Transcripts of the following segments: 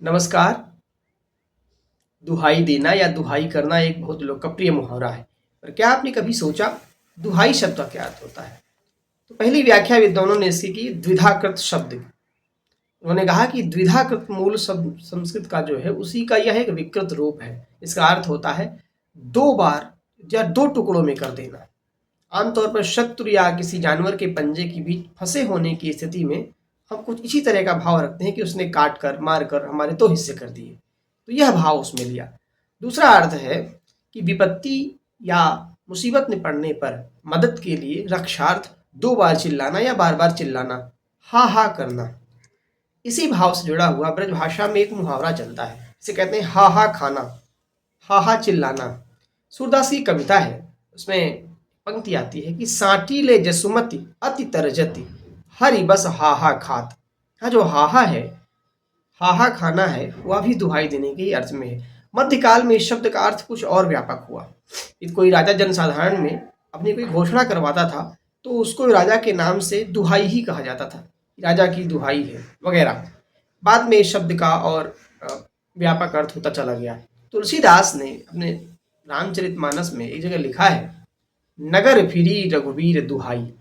नमस्कार। दुहाई देना या दुहाई करना एक बहुत लोकप्रिय मुहावरा है। पर क्या आपने कभी सोचा दुहाई शब्द का क्या अर्थ होता है? तो पहली व्याख्या विद्वानों ने इसकी की द्विधाकृत शब्द की। उन्होंने कहा कि द्विधाकृत मूल शब्द संस्कृत का जो है उसी का यह एक विकृत रूप है। इसका अर्थ होता है दो बार या दो टुकड़ों में कर देना। आमतौर पर शत्रु या किसी जानवर के पंजे के बीच फंसे होने की स्थिति में हम कुछ इसी तरह का भाव रखते हैं कि उसने काट कर मार कर हमारे दो हिस्से कर दिए, तो यह भाव उसमें लिया। दूसरा अर्थ है कि विपत्ति या मुसीबत में पड़ने पर मदद के लिए रक्षार्थ दो बार चिल्लाना या बार बार चिल्लाना, हा हा करना। इसी भाव से जुड़ा हुआ ब्रज भाषा में एक मुहावरा चलता है, इसे कहते हैं हा हा खाना, हा हा चिल्लाना। सूरदास की कविता है, उसमें पंक्ति आती है कि साटी ले जसुमति अति तरजति हरि बस हाहा खात। हाँ, जो हाहा है, हाहा खाना है, वह भी दुहाई देने के अर्थ में है। मध्यकाल में इस शब्द का अर्थ कुछ और व्यापक हुआ। कोई राजा जनसाधारण में अपनी कोई घोषणा करवाता था तो उसको राजा के नाम से दुहाई ही कहा जाता था, राजा की दुहाई है वगैरह। बाद में इस शब्द का और व्यापक अर्थ होता चला गया। तुलसीदास ने अपने रामचरितमानस में एक जगह लिखा है, नगर फिरी रघुवीर दुहाई।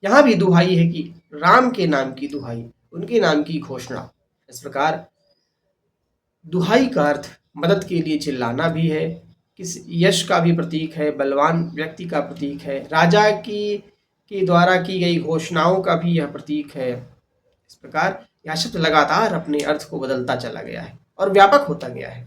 यहाँ भी दुहाई है कि राम के नाम की दुहाई, उनके नाम की घोषणा। इस प्रकार दुहाई का अर्थ मदद के लिए चिल्लाना भी है, किस यश का भी प्रतीक है, बलवान व्यक्ति का प्रतीक है, राजा की के द्वारा की गई घोषणाओं का भी यह प्रतीक है। इस प्रकार यह शब्द लगातार अपने अर्थ को बदलता चला गया है और व्यापक होता गया है।